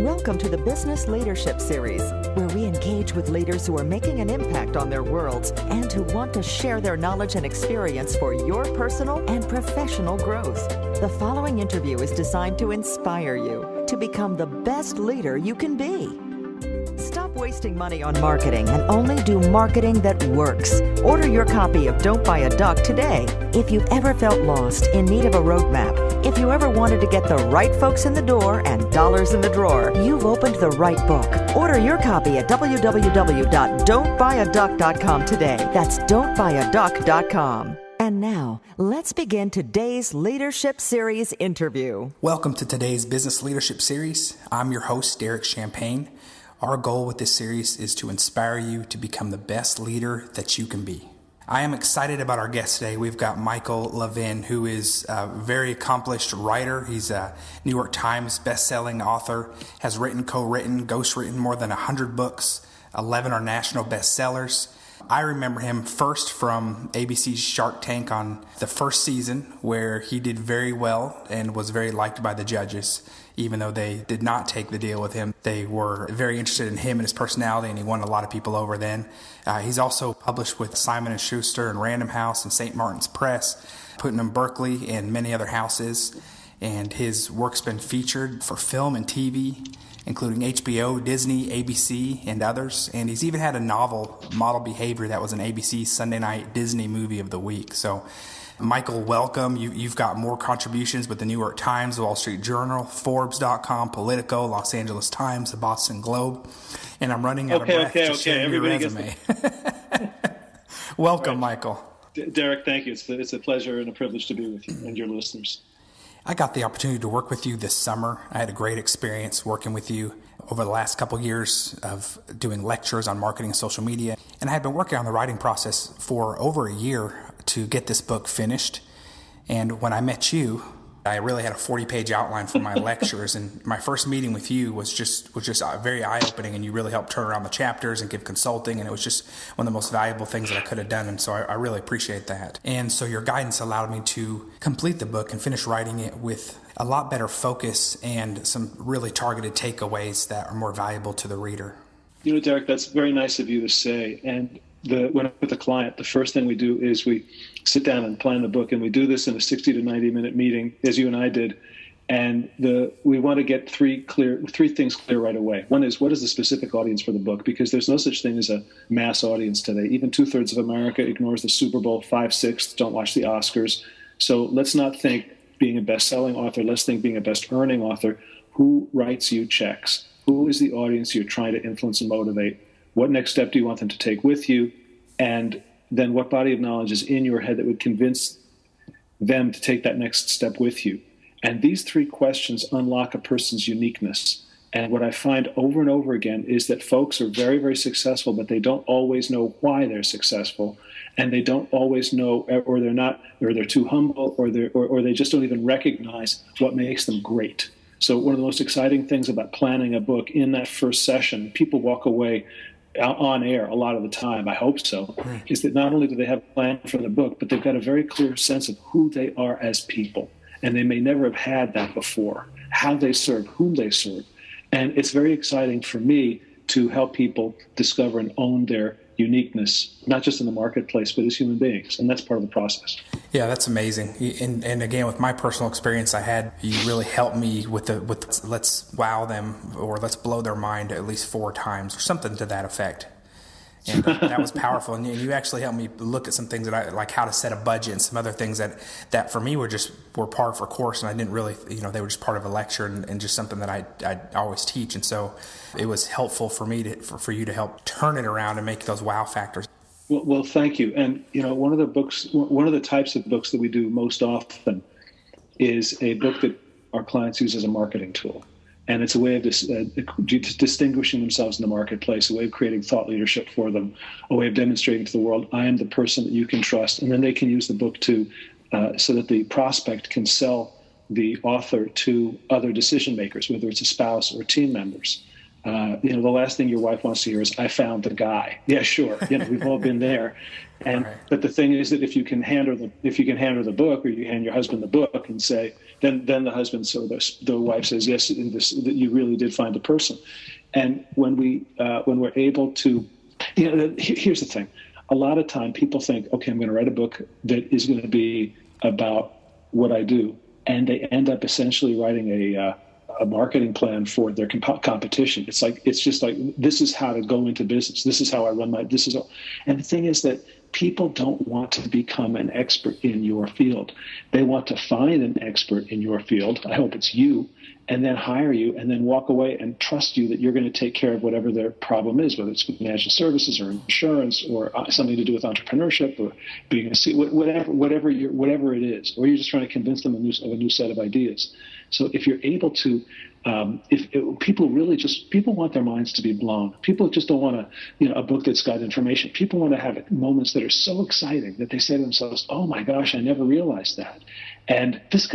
Welcome to the Business Leadership Series, where we engage with leaders who are making an impact on their worlds and who want to share their knowledge and experience for your personal and professional growth. The following interview is designed to inspire you to become the best leader you can be. Stop wasting money on marketing and only do marketing that works. Order your copy of Don't Buy a Duck today. If you've ever felt lost, in need of a roadmap, if you ever wanted to get the right folks in the door and dollars in the drawer, you've opened the right book. Order your copy at www.don'tbuyaduck.com today. That's don'tbuyaduck.com. And now, let's begin today's Leadership Series interview. Welcome to today's Business Leadership Series. I'm your host, Derek Champagne. Our goal with this series is to inspire you to become the best leader that you can be. I am excited about our guest today. We've got Michael Levin, who is a very accomplished writer. He's a New York Times best-selling author, has written, co-written, ghostwritten more than 100 books. 11 are national bestsellers. I remember him first from ABC's Shark Tank on the first season, where he did very well and was very liked by the judges. Even though they did not take the deal with him, they were very interested in him and his personality, and he won a lot of people over then. He's also published with Simon Schuster and Random House and St. Martin's Press, Putnam, Berkley, and many other houses. And his work's been featured for film and TV, including HBO, Disney, ABC, and others. And he's even had a novel, Model Behavior, that was an ABC Sunday night Disney movie of the week. So, Michael, welcome. You've got more contributions with the New York Times, the Wall Street Journal, Forbes.com, Politico, Los Angeles Times, the Boston Globe. And I'm running out of breath to share your resume. Welcome, right. Michael. Derek, thank you. It's a pleasure and a privilege to be with you and your listeners. I got the opportunity to work with you this summer. I had a great experience working with you over the last couple of years of doing lectures on marketing and social media. And I had been working on the writing process for over a year to get this book finished. And when I met you, I really had a 40-page outline for my lectures. And my first meeting with you was just very eye-opening, and you really helped turn around the chapters and give consulting. And it was just one of the most valuable things that I could have done. And so I really appreciate that. And so your guidance allowed me to complete the book and finish writing it with a lot better focus and some really targeted takeaways that are more valuable to the reader. You know, Derek, that's very nice of you to say. And when I'm with a client, the first thing we do is we sit down and plan the book, and we do this in a 60 to 90-minute meeting, as you and I did. And we want to get three things clear right away. One is, what is the specific audience for the book? Because there's no such thing as a mass audience today. Even 2/3 of America ignores the Super Bowl, 5/6 don't watch the Oscars. So let's not think being a best-selling author. Let's think being a best-earning author. Who writes you checks? Who is the audience you're trying to influence and motivate? What next step do you want them to take with you? And then what body of knowledge is in your head that would convince them to take that next step with you? And these three questions unlock a person's uniqueness. And what I find over and over again is that folks are very, very successful, but they don't always know why they're successful. And they don't always know, or they're too humble, or they just don't even recognize what makes them great. So one of the most exciting things about planning a book in that first session, people walk away on air a lot of the time, I hope so, is that not only do they have a plan for the book, but they've got a very clear sense of who they are as people. And they may never have had that before, how they serve, whom they serve. And it's very exciting for me to help people discover and own their uniqueness, not just in the marketplace, but as human beings. And that's part of the process. Yeah, that's amazing. And again, with my personal experience you really helped me with let's wow them, or let's blow their mind at least 4 times, or something to that effect. And that was powerful. And you actually helped me look at some things that I like, how to set a budget, and some other things that for me were par for course, and I didn't really, they were just part of a lecture and just something that I always teach. And so it was helpful for me for you to help turn it around and make those wow factors. Well, thank you. And one of the types of books that we do most often is a book that our clients use as a marketing tool. And it's a way of distinguishing themselves in the marketplace, a way of creating thought leadership for them, a way of demonstrating to the world, I am the person that you can trust. And then they can use the book so that the prospect can sell the author to other decision makers, whether it's a spouse or team members. The last thing your wife wants to hear is, I found the guy. Yeah, sure. We've all been there. And right. But the thing is that if you can hand her the book, or you hand your husband the book and say, then the husband, so the wife says, yes, that you really did find a person. And when we're able to, here's the thing. A lot of time people think, okay, I'm going to write a book that is going to be about what I do. And they end up essentially writing a marketing plan for their competition. It's just like, this is how to go into business. This is how I run and the thing is that people don't want to become an expert in your field. They want to find an expert in your field. I hope it's you, and then hire you and then walk away and trust you that you're going to take care of whatever their problem is, whether it's financial services or insurance or something to do with entrepreneurship or being whatever it is, or you're just trying to convince them of a new set of ideas. So if you're able to, people want their minds to be blown. People just don't want a book that's got information. People want to have moments that are so exciting that they say to themselves, oh my gosh, I never realized that. And this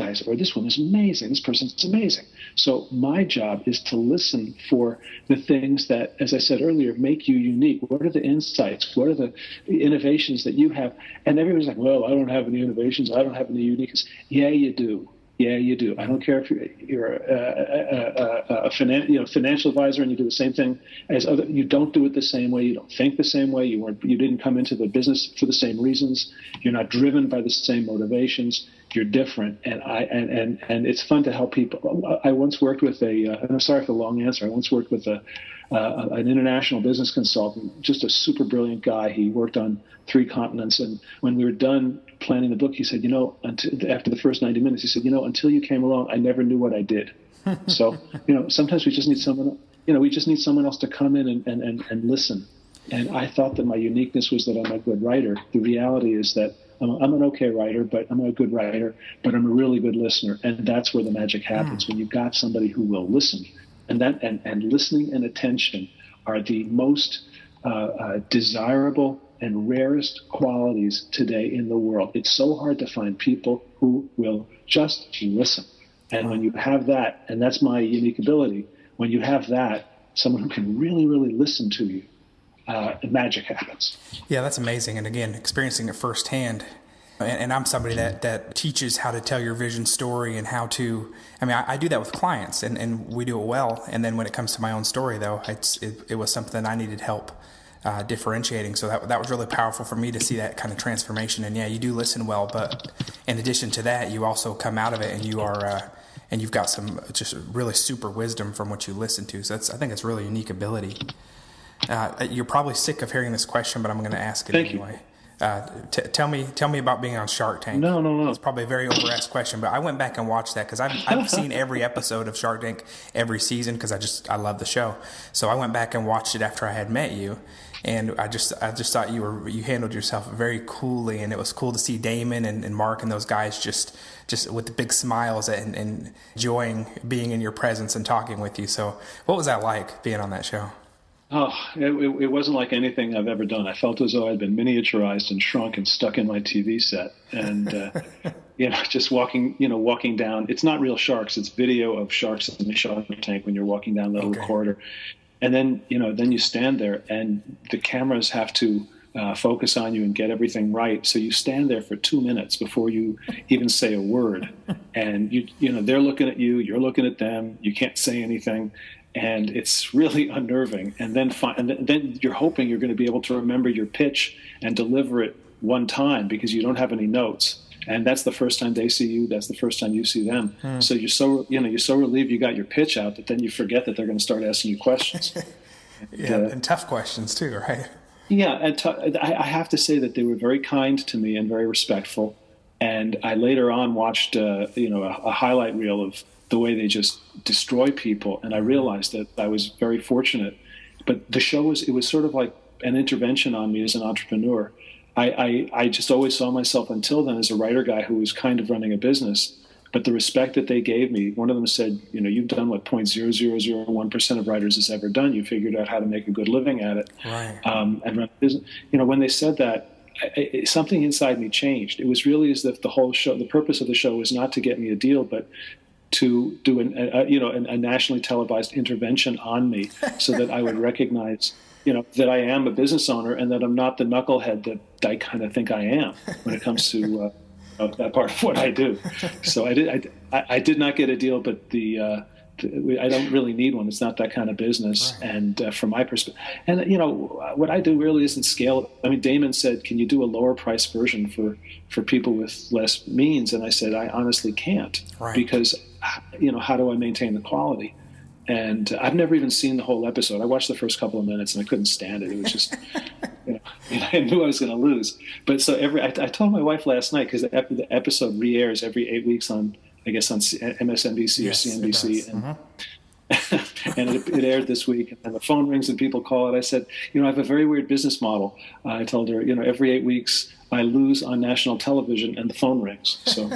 woman is amazing. This person's amazing. So my job is to listen for the things that, as I said earlier, make you unique. What are the insights? What are the innovations that you have? And everybody's like, well, I don't have any innovations. I don't have any uniqueness. Yeah, you do. Yeah, you do. I don't care if you're a financial advisor and you do the same thing as other. You don't do it the same way. You don't think the same way. You didn't come into the business for the same reasons. You're not driven by the same motivations. You're different, and it's fun to help people. I once worked with and I'm sorry for the long answer. I once worked with an international business consultant, just a super brilliant guy. He worked on 3 continents, and when we were done planning the book, he said, after the first 90 minutes, he said, until you came along, I never knew what I did. So, sometimes we just need someone else to come in and listen. And I thought that my uniqueness was that I'm a good writer. The reality is that I'm an okay writer, but I'm a good writer, but I'm a really good listener. And that's where the magic happens, when you've got somebody who will listen. And listening and attention are the most desirable and rarest qualities today in the world. It's so hard to find people who will just listen. And when you have that, and that's my unique ability, when you have that, someone who can really, really listen to you, magic happens. Yeah, that's amazing. And again, experiencing it firsthand. And I'm somebody that teaches how to tell your vision story and how to, I do that with clients and we do it well. And then when it comes to my own story, though, it was something I needed help differentiating. So that was really powerful for me to see that kind of transformation. And yeah, you do listen well, but in addition to that, you also come out of it and you are, and you've got some just really super wisdom from what you listen to. So I think it's a really unique ability. You're probably sick of hearing this question, but I'm going to ask it anyway. Tell me about being on Shark Tank. No. It's probably a very over-asked question, but I went back and watched that because I've seen every episode of Shark Tank every season because I love the show. So I went back and watched it after I had met you, and I just thought you handled yourself very coolly, and it was cool to see Damon and Mark and those guys just with the big smiles and enjoying being in your presence and talking with you. So what was that like being on that show? Oh, it wasn't like anything I've ever done. I felt as though I'd been miniaturized and shrunk and stuck in my TV set. And, just walking down. It's not real sharks. It's video of sharks in the Shark Tank when you're walking down the little corridor. And then you stand there and the cameras have to focus on you and get everything right. So you stand there for 2 minutes before you even say a word. And, they're looking at you. You're looking at them. You can't say anything. And it's really unnerving. And then you're hoping you're going to be able to remember your pitch and deliver it one time because you don't have any notes. And that's the first time they see you. That's the first time you see them. So you're so relieved you got your pitch out that then you forget that they're going to start asking you questions. And tough questions too, right? Yeah, and I have to say that they were very kind to me and very respectful. And I later on watched a highlight reel of the way they just destroy people, and I realized that I was very fortunate. But the show was sort of like an intervention on me as an entrepreneur. I just always saw myself until then as a writer guy who was kind of running a business. But the respect that they gave me, one of them said, you've done what 0.0001% of writers has ever done. You figured out how to make a good living at it. Right. And run a business. When they said that, something inside me changed. It was really as if the whole show, the purpose of the show was not to get me a deal, but to do a nationally televised intervention on me so that I would recognize, that I am a business owner and that I'm not the knucklehead that I kind of think I am when it comes to that part of what I do. So I did not get a deal, but I don't really need one. It's not that kind of business. Right. And from my perspective, and what I do really isn't scale. I mean, Damon said, "Can you do a lower price version for people with less means?" And I said, "I honestly can't, right. because how do I maintain the quality?" And I've never even seen the whole episode. I watched the first couple of minutes and I couldn't stand it. It was just, I knew I was going to lose. But so I told my wife last night, because the episode re-airs every 8 weeks on MSNBC yes, or CNBC. And it aired this week, and the phone rings and people call it. I said, I have a very weird business model. I told her, every 8 weeks I lose on national television and the phone rings. So,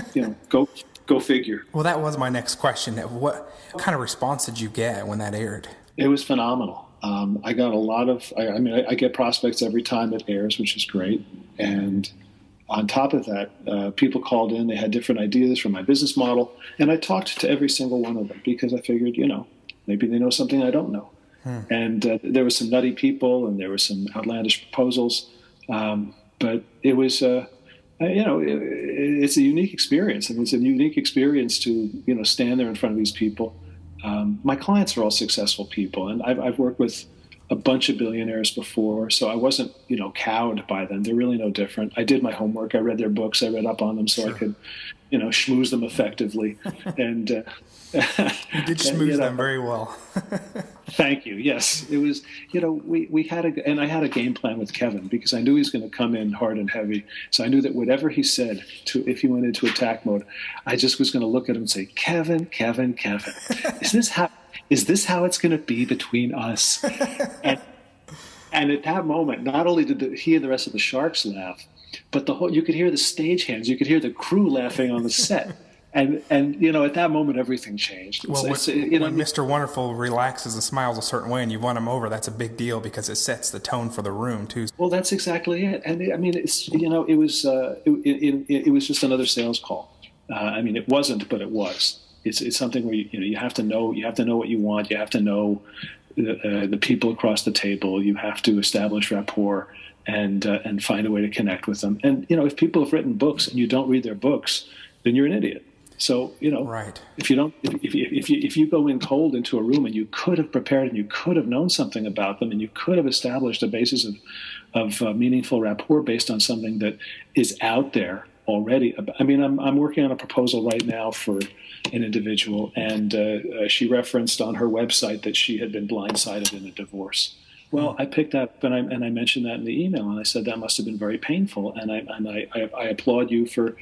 go figure. Well, that was my next question. What kind of response did you get when that aired? It was phenomenal. I got a lot of, I get prospects every time it airs, which is great. And on top of that, people called in. They had different ideas for my business model. And I talked to every single one of them because I figured, maybe they know something I don't know. And there were some nutty people and there were some outlandish proposals. But it was, it's a unique experience. And it's a unique experience to, stand there in front of these people. My clients are all successful people. And I've worked with a bunch of billionaires before, so I wasn't, cowed by them. They're really no different. I did my homework. I read their books. I read up on them so I could, schmooze them effectively. And you did schmooze them very well. Thank you. Yes, it was. We had I had a game plan with Kevin because I knew he was going to come in hard and heavy. So I knew that whatever he said, if he went into attack mode, I just was going to look at him and say, Kevin, is this how it's going to be between us? And at that moment, not only did he and the rest of the Sharks laugh, but you could hear the stagehands, you could hear the crew laughing on the set. And at that moment, everything changed. Well, when Mr. Wonderful relaxes and smiles a certain way and you won him over, that's a big deal because it sets the tone for the room, too. Well, that's exactly it. And it's, it was just another sales call. It wasn't, but it was. It's something where you have to know what you want. You have to know the people across the table. You have to establish rapport and find a way to connect with them. And if people have written books and you don't read their books, then you're an idiot. So right. If you go in cold into a room and you could have prepared and you could have known something about them and you could have established a basis of meaningful rapport based on something that is out there already. I'm working on a proposal right now for an individual, and she referenced on her website that she had been blindsided in a divorce. Well, I picked up and I mentioned that in the email, and I said that must have been very painful, and I applaud you for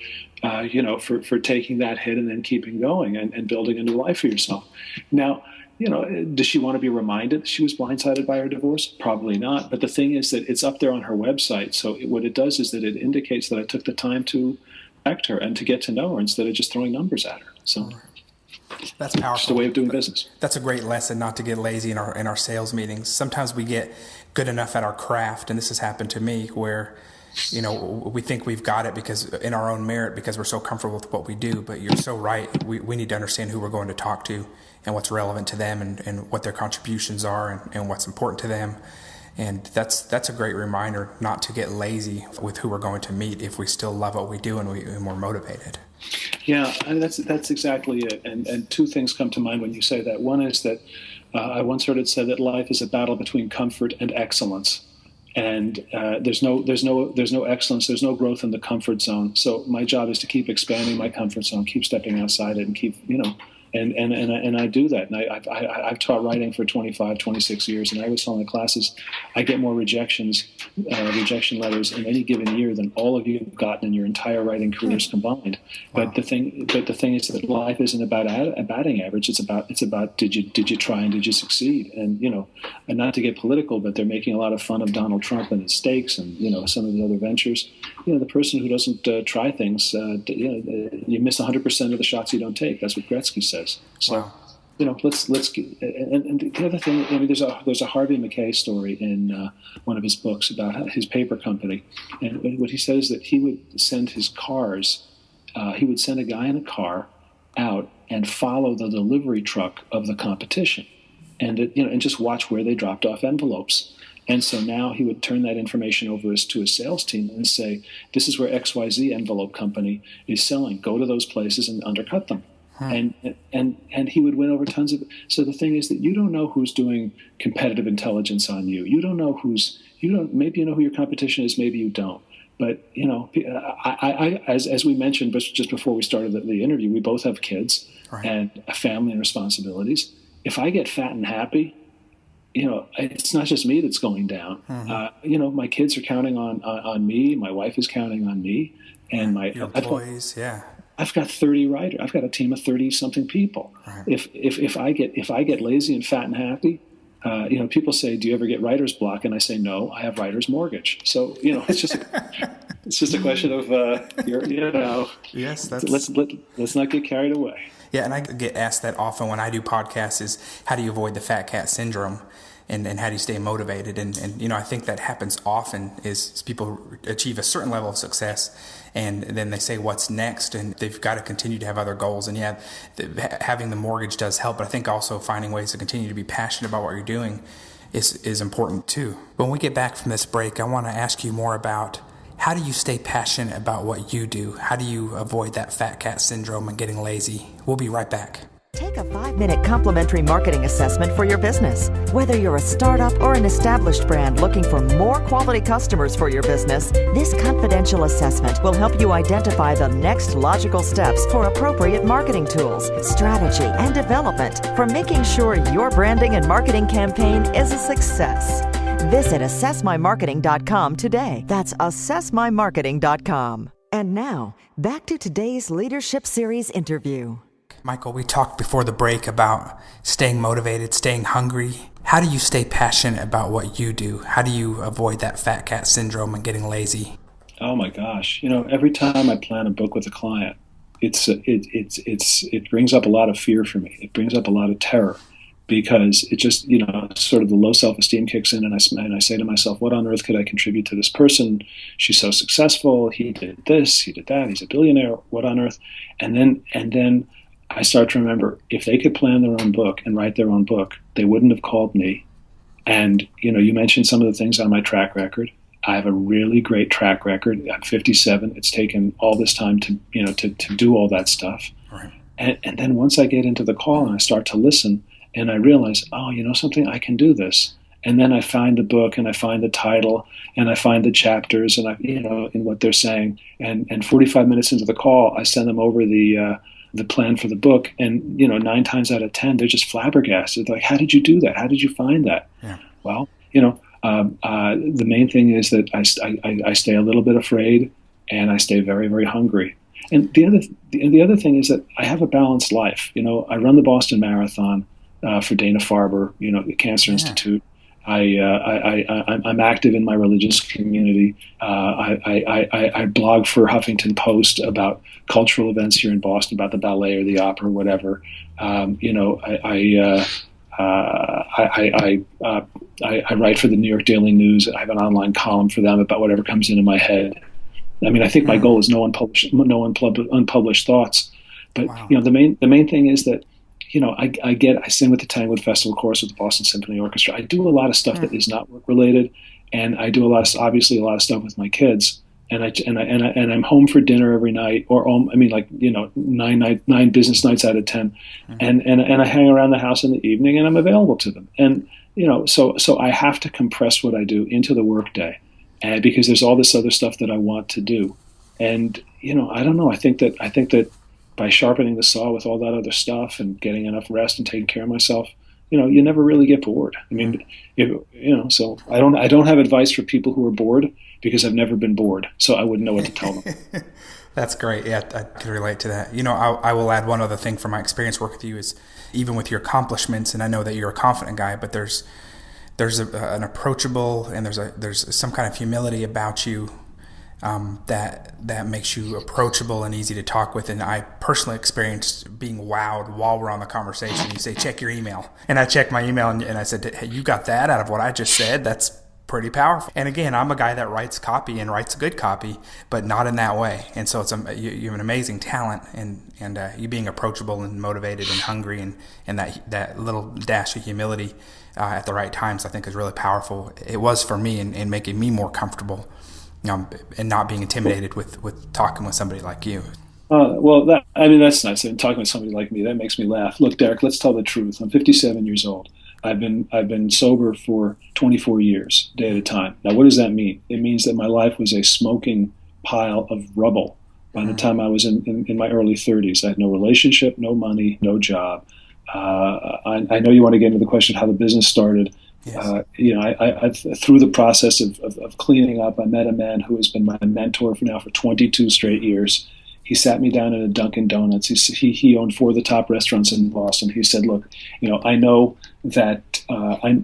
taking that hit and then keeping going and building a new life for yourself. Now, does she want to be reminded that she was blindsided by her divorce? Probably not. But the thing is that it's up there on her website. So what it does is that it indicates that I took the time to affect her and to get to know her instead of just throwing numbers at her. So that's powerful. Just a way of doing business. That's a great lesson, not to get lazy in our sales meetings. Sometimes we get good enough at our craft, and this has happened to me, where we think we've got it because in our own merit because we're so comfortable with what we do. But you're so right. We need to understand who we're going to talk to and what's relevant to them and what their contributions are and what's important to them. And that's a great reminder not to get lazy with who we're going to meet if we still love what we do and we're motivated. Yeah, that's exactly it. And two things come to mind when you say that. One is that I once heard it said that life is a battle between comfort and excellence. And there's no excellence, there's no growth in the comfort zone. So my job is to keep expanding my comfort zone, keep stepping outside it, and keep and I do that. And I've taught writing for 25, 26 years, and I was telling the classes, I get more rejection letters in any given year than all of you have gotten in your entire writing careers combined. Wow. But the thing is that life isn't about a batting average. It's about did you try and did you succeed? And and not to get political, but they're making a lot of fun of Donald Trump and his stakes and some of the other ventures. The person who doesn't try things, you miss 100% of the shots you don't take. That's what Gretzky says. So, wow. Let's and the other thing. There's a Harvey McKay story in one of his books about his paper company, and what he says is that he would send his cars. He would send a guy in a car out and follow the delivery truck of the competition, and and just watch where they dropped off envelopes. And so now he would turn that information over to his sales team and say, this is where XYZ envelope company is selling. Go to those places and undercut them. And he would win over tons of. So the thing is that you don't know who's doing competitive intelligence on you. You don't know maybe you know who your competition is, maybe you don't. But, as we mentioned just before we started the interview, we both have kids and a family and responsibilities. If I get fat and happy, it's not just me that's going down. My kids are counting on me. My wife is counting on me, and your employees. I've got 30 writers. I've got a team of 30 something people. Right. If I get lazy and fat and happy, people say, "Do you ever get writer's block?" And I say, "No, I have writer's mortgage." So it's just a question of Yes, let's not get carried away. Yeah, and I get asked that often when I do podcasts is, how do you avoid the fat cat syndrome? And how do you stay motivated? And I think that happens often is people achieve a certain level of success and then they say, what's next? And they've got to continue to have other goals. And having the mortgage does help, but I think also finding ways to continue to be passionate about what you're doing is important too. When we get back from this break, I want to ask you more about how do you stay passionate about what you do? How do you avoid that fat cat syndrome and getting lazy? We'll be right back. Take a 5-minute complimentary marketing assessment for your business. Whether you're a startup or an established brand looking for more quality customers for your business, this confidential assessment will help you identify the next logical steps for appropriate marketing tools, strategy, and development for making sure your branding and marketing campaign is a success. Visit assessmymarketing.com today. That's assessmymarketing.com. And now, back to today's Leadership Series interview. Michael, we talked before the break about staying motivated, staying hungry. How do you stay passionate about what you do? How do you avoid that fat cat syndrome and getting lazy? Oh my gosh. Every time I plan a book with a client, it brings up a lot of fear for me. It brings up a lot of terror because it just, sort of the low self-esteem kicks in and I say to myself, what on earth could I contribute to this person? She's so successful. He did this, he did that. He's a billionaire. What on earth? And then I start to remember, if they could plan their own book and write their own book, they wouldn't have called me. And, you mentioned some of the things on my track record. I have a really great track record. I'm 57. It's taken all this time to do all that stuff. Right. And then once I get into the call and I start to listen and I realize, something, I can do this. And then I find the book and I find the title and I find the chapters and in what they're saying. And 45 minutes into the call, I send them over the plan for the book, and 9 times out of 10 they're just flabbergasted. Like, how did you do that? How did you find that? Yeah. Well, the main thing is that I stay a little bit afraid and I stay very, very hungry. And the other thing is that I have a balanced life. I run the Boston Marathon for Dana-Farber, the Cancer Institute. I'm active in my religious community. I blog for Huffington Post about cultural events here in Boston, about the ballet or the opera or whatever. I write for the New York Daily News. I have an online column for them about whatever comes into my head. I mean, I think my goal is no unpublished thoughts. But wow. The main thing is that I sing with the Tanglewood Festival Chorus with the Boston Symphony Orchestra. I do a lot of stuff that is not work related, and I do a lot of stuff with my kids. And I'm home for dinner every night, or 9 business nights out of 10, and I hang around the house in the evening, and I'm available to them. And so I have to compress what I do into the workday, and because there's all this other stuff that I want to do, and I don't know. I think that by sharpening the saw with all that other stuff and getting enough rest and taking care of myself, you never really get bored. I mean, so I don't have advice for people who are bored because I've never been bored, so I wouldn't know what to tell them. That's great. Yeah, I can relate to that. I will add one other thing from my experience working with you is even with your accomplishments, and I know that you're a confident guy, but there's an approachable and there's some kind of humility about you that makes you approachable and easy to talk with. And I personally experienced being wowed while we're on the conversation. You say, check your email. And I checked my email and I said, hey, you got that out of what I just said? That's Pretty powerful. And again, I'm a guy that writes copy and writes good copy, but not in that way. And so you have an amazing talent, and you being approachable and motivated and hungry, and that little dash of humility at the right times, I think, is really powerful. It was for me in making me more comfortable, and not being intimidated with talking with somebody like you. Well, that's nice. And talking with somebody like me, that makes me laugh. Look, Derek, let's tell the truth. I'm 57 years old. I've been sober for 24 years, day at a time. Now, what does that mean? It means that my life was a smoking pile of rubble by the time I was in my early 30s. I had no relationship, no money, no job. I know you want to get into the question of how the business started. Yes. I through the process of cleaning up, I met a man who has been my mentor for 22 straight years. He sat me down at a Dunkin' Donuts. He owned 4 of the top restaurants in Boston. He said, look, I know that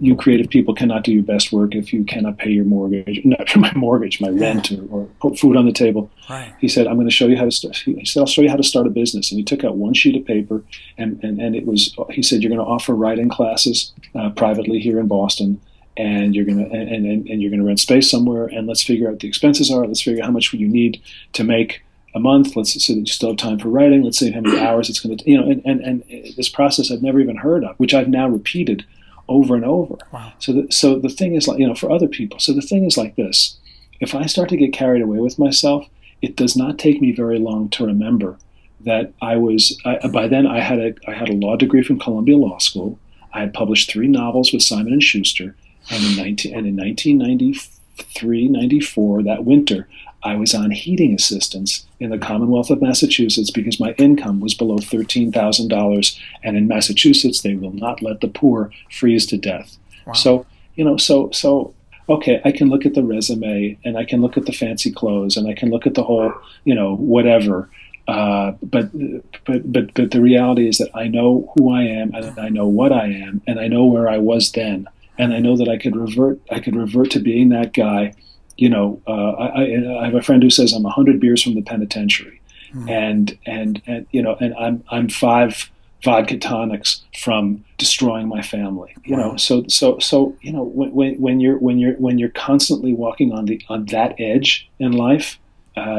you creative people cannot do your best work if you cannot pay your mortgage, not my mortgage, my rent, or put food on the table. Right. He said, I'm going to show you how to start. He said, I'll show you how to start a business. And he took out one sheet of paper, and it was, he said, you're going to offer writing classes privately here in Boston. And you're gonna rent space somewhere, and let's figure out what the expenses are. Let's figure out how much you need to make a month. So that you still have time for writing. Let's see how many hours it's going to, and this process I've never even heard of, which I've now repeated over and over. Wow. So the thing is, like, for other people. So the thing is like this: if I start to get carried away with myself, it does not take me very long to remember that by then I had a law degree from Columbia Law School. I had published 3 novels with Simon and Schuster, and in 1993, 94, that winter, I was on heating assistance in the Commonwealth of Massachusetts because my income was below $13,000, and in Massachusetts they will not let the poor freeze to death. Wow. So okay, I can look at the resume, and I can look at the fancy clothes, and I can look at the whole, whatever. But the reality is that I know who I am, and I know what I am, and I know where I was then, and I know that I could revert to being that guy. I have a friend who says I'm 100 beers from the penitentiary, and I'm 5 vodka tonics from destroying my family. When you're constantly walking on that edge in life,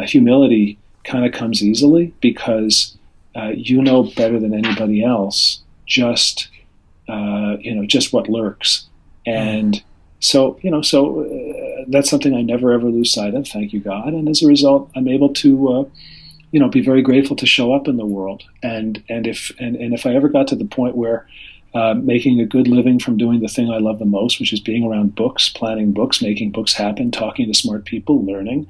humility kind of comes easily because you know better than anybody else just what lurks. And that's something I never ever lose sight of, thank you God. And as a result, I'm able to be very grateful to show up in the world. And if I ever got to the point where making a good living from doing the thing I love the most, which is being around books, planning books, making books happen, talking to smart people, learning,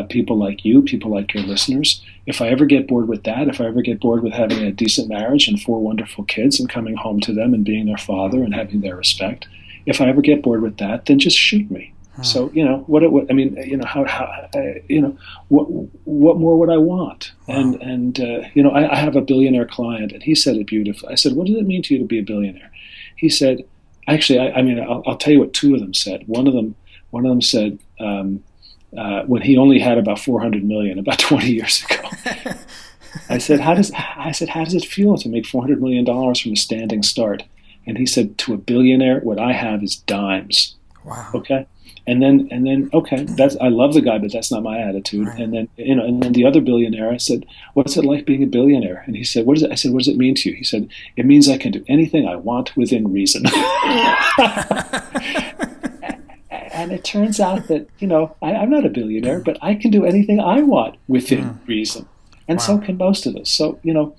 people like you, people like your listeners. If I ever get bored with that, if I ever get bored with having a decent marriage and 4 wonderful kids and coming home to them and being their father and having their respect, if I ever get bored with that, then just shoot me. So what more would I want? Wow. And I have a billionaire client, and he said it beautifully. I said, "What does it mean to you to be a billionaire?" He said, "Actually, I'll tell you what 2 of them said. One of them said when he only had about 400 million about 20 years ago." I said, "How does it feel to make $400 million from a standing start?" And he said, "To a billionaire, what I have is dimes." Wow. Okay. And then, okay, I love the guy, but that's not my attitude. Right. And then, and then the other billionaire, I said, "What's it like being a billionaire?" And he said, I said, "What does it mean to you?" He said, "It means I can do anything I want within reason." And it turns out that, I'm not a billionaire, but I can do anything I want within reason. And wow. So can most of us. So, look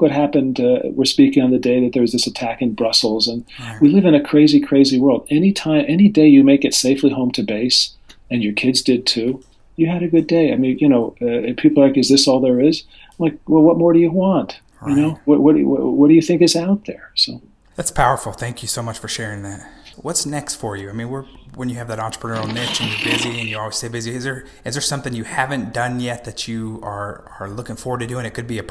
what happened. We're speaking on the day that there was this attack in Brussels, and we live in a crazy, crazy world. Any day you make it safely home to base, and your kids did too, you had a good day. People are like, "Is this all there is?" I'm like, well, what more do you want? Right. What do you think is out there? So that's powerful. Thank you so much for sharing that. What's next for you? When you have that entrepreneurial niche and you're busy and you always stay busy, is there something you haven't done yet that you are looking forward to doing? It could be it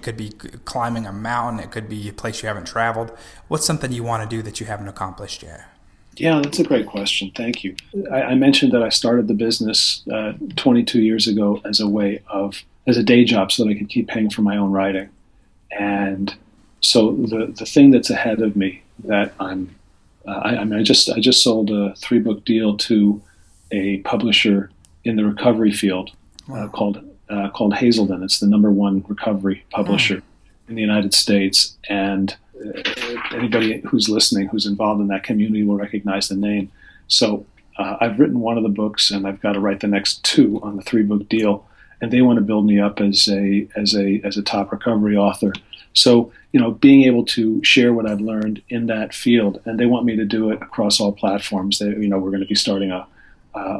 could be climbing a mountain, it could be a place you haven't traveled. What's something you want to do that you haven't accomplished yet? Yeah, that's a great question. Thank you. I mentioned that I started the business 22 years ago as a day job so that I could keep paying for my own writing. And so the thing that's ahead of me that I'm I just sold a 3-book deal to a publisher in the recovery field called Hazelden. It's the #1 recovery publisher in the United States, and anybody who's listening who's involved in that community will recognize the name. So I've written one of the books, and I've got to write the next 2 on the 3-book deal, and they want to build me up as a top recovery author. So, being able to share what I've learned in that field, and they want me to do it across all platforms. We're going to be starting a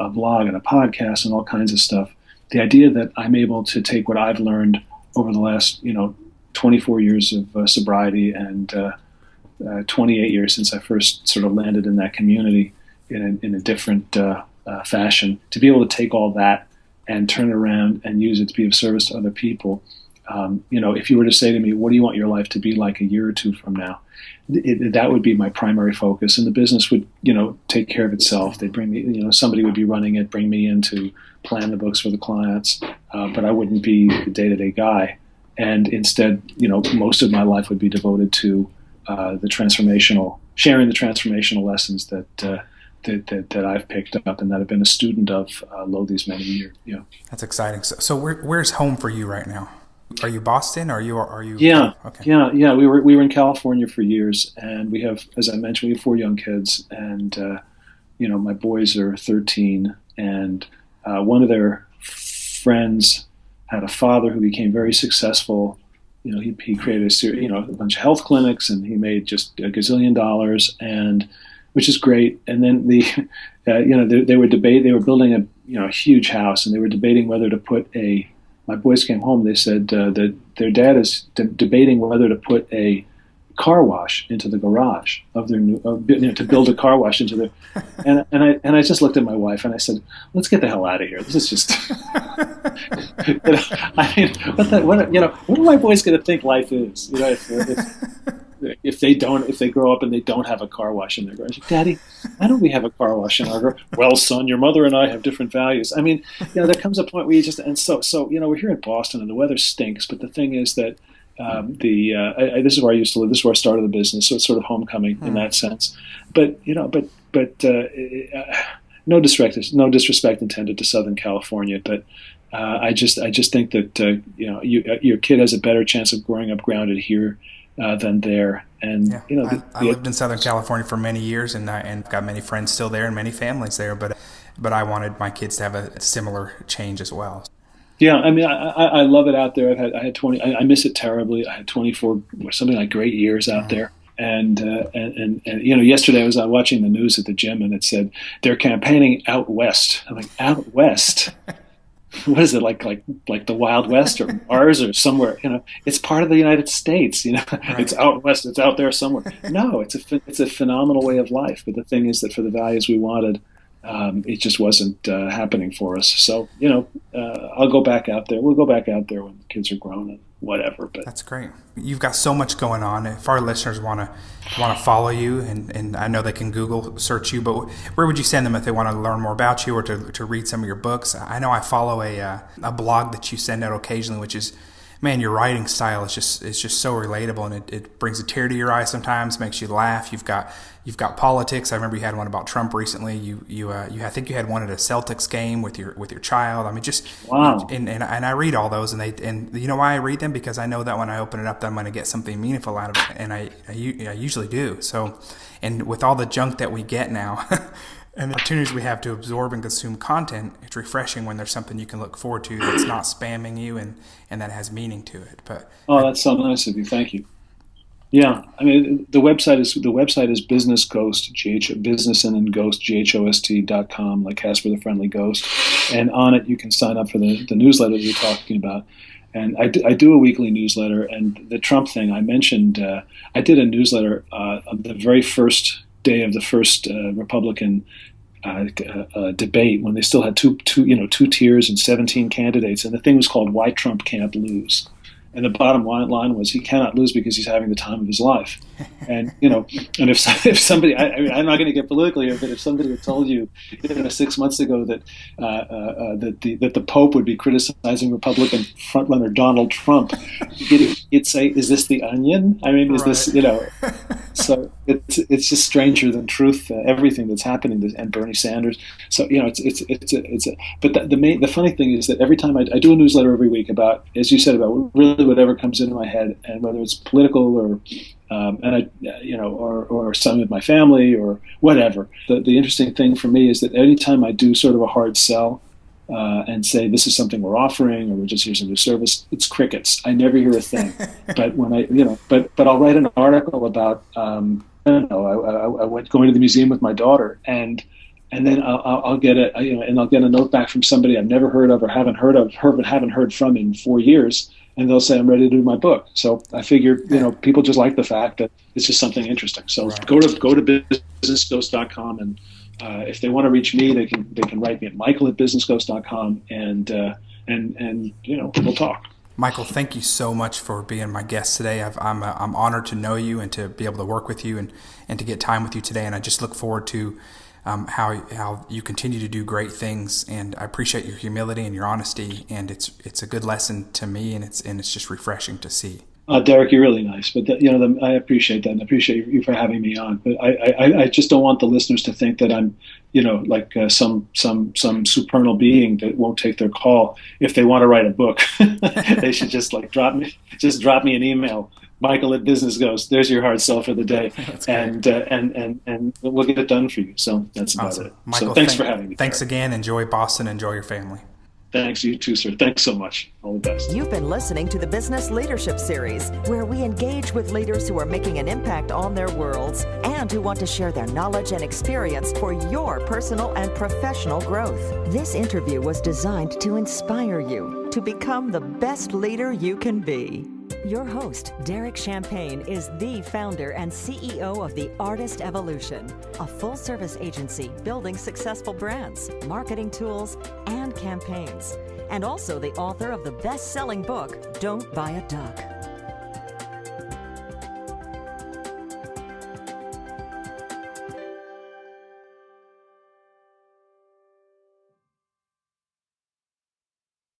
blog and a podcast and all kinds of stuff. The idea that I'm able to take what I've learned over the last, 24 years of sobriety and 28 years since I first sort of landed in that community in a different fashion, to be able to take all that and turn it around and use it to be of service to other people. If you were to say to me, what do you want your life to be like a year or 2 from now? That would be my primary focus. And the business would, take care of itself. They'd bring me, somebody would be running it, bring me in to plan the books for the clients. But I wouldn't be the day-to-day guy. And instead, most of my life would be devoted to sharing the transformational lessons that I've picked up and that I've been a student of these many years. That's exciting. So where's home for you right now? Are you Boston? Are you? Yeah. Okay. Yeah. We were in California for years, and we have, as I mentioned, we have 4 young kids, and my boys are 13, and one of their friends had a father who became very successful. He created a bunch of health clinics, and he made just $1 gazillion, and which is great. And then they were building a huge house, and they were debating whether to put my boys came home. They said that their dad is debating whether to put a car wash into the garage of their new, to build a car wash into their. And I just looked at my wife and I said, "Let's get the hell out of here. This is just." What are my boys going to think life is? If they grow up and they don't have a car wash in their garage. Daddy, why don't we have a car wash in our garage? Well, son, your mother and I have different values. I mean, there comes a point where you just, and so we're here in Boston and the weather stinks, but the thing is that this is where I used to live. This is where I started the business, so it's sort of homecoming in that sense. But no disrespect intended to Southern California, but I just think that your kid has a better chance of growing up grounded here than there. And I lived in Southern California for many years, and got many friends still there and many families there. But I wanted my kids to have a similar change as well. Yeah, I mean, I love it out there. I had 20. I miss it terribly. I had 24 or something like great years out there. And yesterday I was watching the news at the gym, and it said they're campaigning out west. I'm like, out west? What is it, like the Wild West or Mars or somewhere? It's part of the United States. Right. It's out west. It's out there somewhere. No, it's a phenomenal way of life. But the thing is that for the values we wanted, it just wasn't happening for us. So I'll go back out there. We'll go back out there when the kids are grown and whatever. But that's great. You've got so much going on. If our listeners want to follow you, and I know they can Google search you, but where would you send them if they want to learn more about you or to read some of your books? I know I follow a blog that you send out occasionally, which is, man, your writing style is just so relatable, and it brings a tear to your eye sometimes, makes you laugh. You've got politics. I remember you had one about Trump recently. I think you had one at a Celtics game with your child. I mean, just wow. And I read all those, and you know why I read them? Because I know that when I open it up, that I'm going to get something meaningful out of it, and I usually do. So, and with all the junk that we get now. And the opportunities we have to absorb and consume content, it's refreshing when there's something you can look forward to that's not spamming you and that has meaning to it. But that's so nice of you. Thank you. Yeah, I mean the website is Business Ghost, business and then ghost, GHOST.com, like Casper the Friendly Ghost, and on it you can sign up for the newsletter that you're talking about. And I do a weekly newsletter, and the Trump thing I mentioned, I did a newsletter on the very first day of the first Republican debate, when they still had two tiers and 17 candidates, and the thing was called "Why Trump Can't Lose." And the bottom line was he cannot lose because he's having the time of his life. And and if somebody, I'm not going to get political here, but if somebody had told you 6 months ago that that the Pope would be criticizing Republican frontrunner Donald Trump, you'd say, "Is this The Onion?" I mean, is this So it's just stranger than truth. Everything that's happening, and Bernie Sanders. So but the funny thing is that every time I do a newsletter every week about, as you said, about really whatever comes into my head, and whether it's political or or some of my family or whatever. The interesting thing for me is that anytime I do sort of a hard sell and say this is something we're offering, or we're just here's a new service, it's crickets. I never hear a thing. But when but I'll write an article about I went going to the museum with my daughter, and then I'll get a note back from somebody I've never heard of or haven't heard from in 4 years. And they'll say, I'm ready to do my book. So I figure, people just like the fact that it's just something interesting. So go to businessghost.com, and if they want to reach me, they can write me at michael@businessghost.com, and we'll talk. Michael, thank you so much for being my guest today. I'm honored to know you and to be able to work with you and to get time with you today. And I just look forward to how you continue to do great things, and I appreciate your humility and your honesty, and it's a good lesson to me, and it's just refreshing to see. Derek, you're really nice, but I appreciate that, and I appreciate you for having me on. But I just don't want the listeners to think that I'm, like some supernal being that won't take their call. If they want to write a book, they should just drop me an email. Michael@businessghost. There's your hard sell for the day, and we'll get it done for you. So that's about awesome. it. Michael, so thanks for having me. Thanks again. Enjoy Boston. Enjoy your family. Thanks, you too, sir. Thanks so much. All the best. You've been listening to the Business Leadership Series, where we engage with leaders who are making an impact on their worlds and who want to share their knowledge and experience for your personal and professional growth. This interview was designed to inspire you to become the best leader you can be. Your host, Derek Champagne, is the founder and CEO of The Artist Evolution, a full-service agency building successful brands, marketing tools, and campaigns, and also the author of the best-selling book, Don't Buy a Duck.